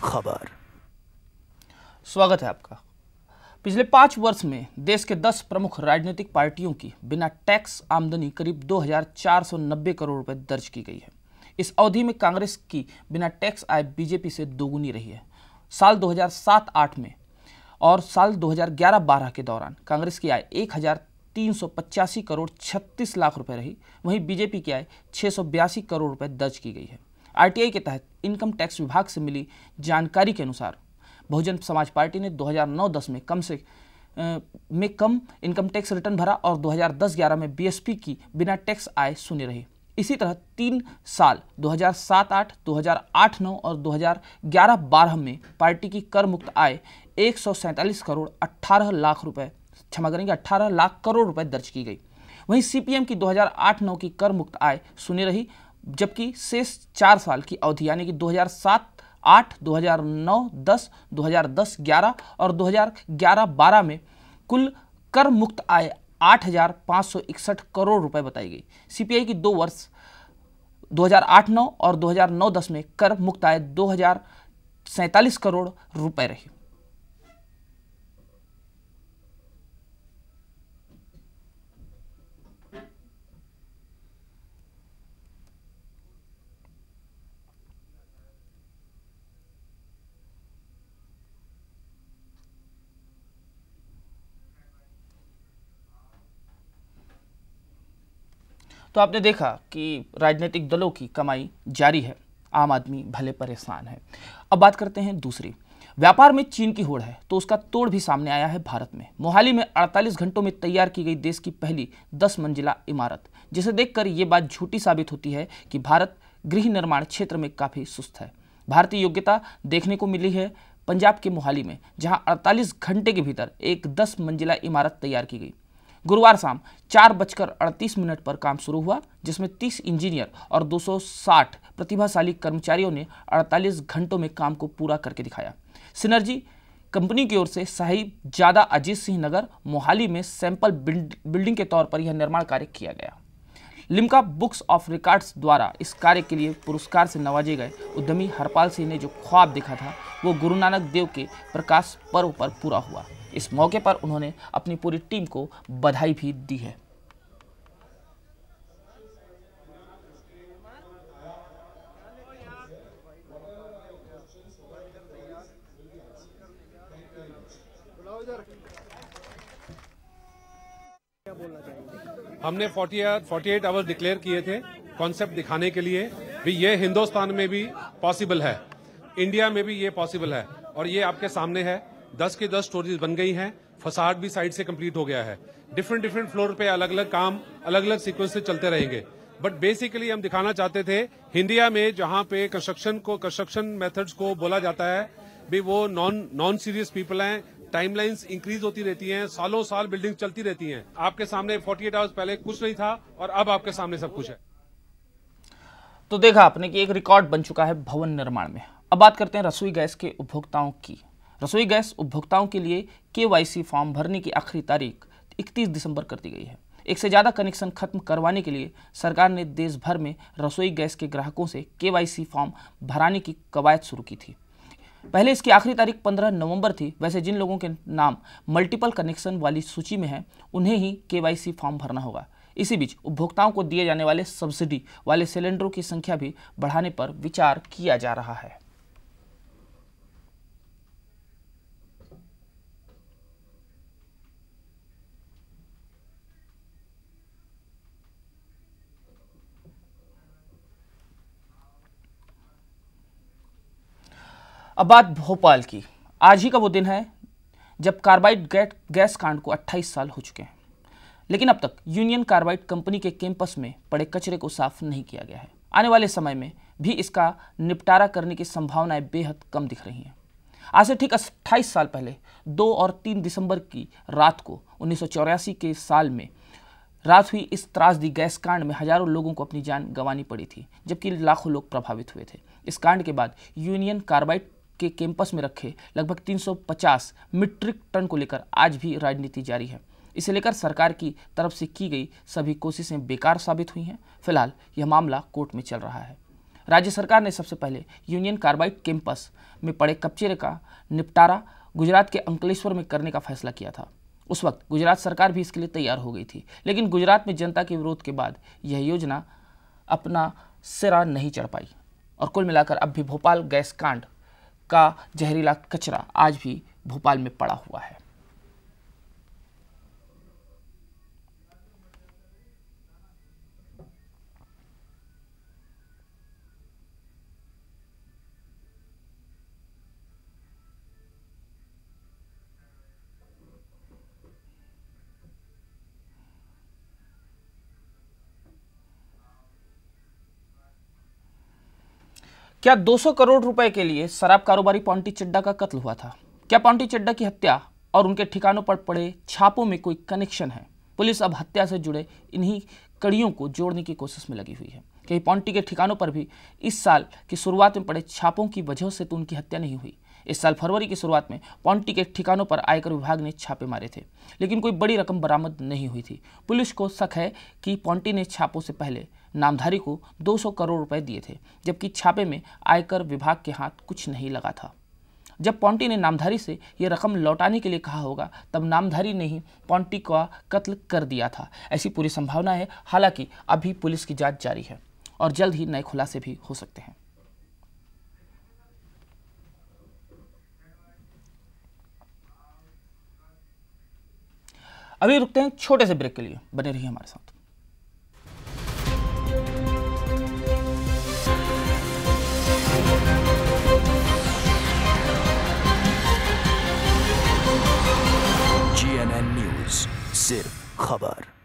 खबर। स्वागत है आपका। पिछले 5 वर्ष में देश के 10 प्रमुख राजनीतिक पार्टियों की बिना टैक्स आमदनी करीब 2490 करोड़ रुपए दर्ज की गई है। इस अवधि में कांग्रेस की बिना टैक्स आय बीजेपी से दोगुनी रही है। साल 2007-8 में और साल 2011-12 के दौरान कांग्रेस की आय 1385 करोड़ 36 लाख रुपए रही, वहीं बीजेपी की आय 682 करोड़ रुपए दर्ज की गई है। आरटीआई के तहत इनकम टैक्स विभाग से मिली जानकारी के अनुसार बहुजन समाज पार्टी ने 2009-10 में कम इनकम टैक्स रिटर्न भरा और 2010-11 में बीएसपी की बिना टैक्स आय शून्य रही। इसी तरह 3 साल 2007-8, 2008-9 और 2011-12 में पार्टी की कर मुक्त आय 147 करोड़ 18 लाख रुपए 18 लाख करोड़ रुपए दर्ज की गई। वहीं सीपीएम की 2008-9 की कर मुक्त आय शून्य रही, जबकि शेष 4 साल की अवधि यानी कि 2007-8, 2009-10, 2010-11 और 2011-12 में कुल कर मुक्त आय 8,561 करोड़ रुपए बताई गई। सीपीआई की 2 वर्ष 2008-9 और 2009-10 में कर मुक्त आय 2,047 करोड़ रुपए रही। तो आपने देखा कि राजनीतिक दलों की कमाई जारी है, आम आदमी भले परेशान है। अब बात करते हैं दूसरी। व्यापार में चीन की होड़ है तो उसका तोड़ भी सामने आया है भारत में। मोहाली में 48 घंटों में तैयार की गई देश की पहली 10 मंजिला इमारत, जिसे देखकर ये बात झूठी साबित होती है कि भारत गृह निर्माण क्षेत्र में काफ़ी सुस्त है। भारतीय योग्यता देखने को मिली है पंजाब के मोहाली में, जहां 48 घंटे के भीतर एक 10 मंजिला इमारत तैयार की गई। गुरुवार शाम 4:38 पर काम शुरू हुआ, जिसमें 30 इंजीनियर और 260 प्रतिभाशाली कर्मचारियों ने 48 घंटों में काम को पूरा करके दिखाया। सिनर्जी कंपनी की ओर से साहिबजादा अजीत सिंह नगर मोहाली में सैंपल बिल्डिंग के तौर पर यह निर्माण कार्य किया गया। लिम्का बुक्स ऑफ रिकॉर्ड्स द्वारा इस कार्य के लिए पुरस्कार से नवाजे गए उद्यमी हरपाल सिंह ने जो ख्वाब देखा था वो गुरु नानक देव के प्रकाश पर्व पर पूरा हुआ। इस मौके पर उन्होंने अपनी पूरी टीम को बधाई भी दी है। हमने 48 आवर्स डिक्लेयर किए थे कॉन्सेप्ट दिखाने के लिए भी ये हिंदुस्तान में भी पॉसिबल है, इंडिया में भी ये पॉसिबल है। और ये आपके सामने है, 10 की 10 स्टोरीज बन गई हैं, फसाड भी साइड से कंप्लीट हो गया है। डिफरेंट फ्लोर पे अलग अलग काम अलग अलग सीक्वेंस से चलते रहेंगे। बट बेसिकली हम दिखाना चाहते थे इंडिया में जहां पे कंस्ट्रक्शन मेथड्स को बोला जाता है भी वो नॉन सीरियस पीपल हैं, टाइमलाइंस इंक्रीज होती रहती हैं, सालों साल बिल्डिंग चलती रहती हैं। आपके सामने 48 आवर्स पहले कुछ नहीं था और अब आपके सामने सब कुछ है। तो देखा आपने कि एक रिकॉर्ड बन चुका है भवन निर्माण में। अब बात करते हैं रसोई गैस के उपभोक्ताओं की। रसोई गैस उपभोक्ताओं के लिए केवाईसी फॉर्म भरने की आखिरी तारीख 31 दिसंबर कर दी गई है। एक से ज़्यादा कनेक्शन खत्म करवाने के लिए सरकार ने देश भर में रसोई गैस के ग्राहकों से केवाईसी फॉर्म भराने की कवायद शुरू की थी। पहले इसकी आखिरी तारीख 15 नवंबर थी। वैसे जिन लोगों के नाम मल्टीपल कनेक्शन वाली सूची में हैं, उन्हें ही केवाईसी फॉर्म भरना होगा। इसी बीच उपभोक्ताओं को दिए जाने वाले सब्सिडी वाले सिलेंडरों की संख्या भी बढ़ाने पर विचार किया जा रहा है। अब बात भोपाल की। आज ही का वो दिन है जब कार्बाइड गैस कांड को 28 साल हो चुके हैं, लेकिन अब तक यूनियन कार्बाइड कंपनी के कैंपस में पड़े कचरे को साफ नहीं किया गया है। आने वाले समय में भी इसका निपटारा करने की संभावनाएं बेहद कम दिख रही हैं। आज से ठीक 28 साल पहले 2 और 3 दिसंबर की रात को 1984 के साल में रात हुई इस त्रासदी गैस कांड में हजारों लोगों को अपनी जान गंवानी पड़ी थी, जबकि लाखों लोग प्रभावित हुए थे। इस कांड के बाद यूनियन कार्बाइड के कैंपस में रखे लगभग 350 मीट्रिक टन को लेकर आज भी राजनीति जारी है। इसे लेकर सरकार की तरफ से की गई सभी कोशिशें बेकार साबित हुई हैं। फिलहाल यह मामला कोर्ट में चल रहा है। राज्य सरकार ने सबसे पहले यूनियन कार्बाइड कैंपस में पड़े कब्जे का निपटारा गुजरात के अंकलेश्वर में करने का फैसला किया था। उस वक्त गुजरात सरकार भी इसके लिए तैयार हो गई थी, लेकिन गुजरात में जनता के विरोध के बाद यह योजना अपना सिरा नहीं चढ़ पाई और कुल मिलाकर अब भी भोपाल गैस कांड का जहरीला कचरा आज भी भोपाल में पड़ा हुआ है। क्या 200 करोड़ रुपए के लिए शराब कारोबारी पॉन्टी चड्डा का कत्ल हुआ था? क्या पॉन्टी चड्डा की हत्या और उनके ठिकानों पर पड़े छापों में कोई कनेक्शन है? पुलिस अब हत्या से जुड़े इन्हीं कड़ियों को जोड़ने की कोशिश में लगी हुई है। कहीं पॉन्टी के ठिकानों पर भी इस साल की शुरुआत में पड़े छापों की वजह से तो उनकी हत्या नहीं हुई। इस साल फरवरी की शुरुआत में पॉन्टी के ठिकानों पर आयकर विभाग ने छापे मारे थे, लेकिन कोई बड़ी रकम बरामद नहीं हुई थी। पुलिस को शक है कि पॉन्टी ने छापों से पहले नामधारी को 200 करोड़ रुपए दिए थे, जबकि छापे में आयकर विभाग के हाथ कुछ नहीं लगा था। जब पॉन्टी ने नामधारी से ये रकम लौटाने के लिए कहा होगा, तब नामधारी ने ही पॉन्टी का कत्ल कर दिया था, ऐसी पूरी संभावना है। हालांकि अभी पुलिस की जांच जारी है और जल्द ही नए खुलासे भी हो सकते हैं। अभी रुकते हैं छोटे से ब्रेक के लिए, बने रहिए हमारे साथ। GNN न्यूज, सिर्फ खबर।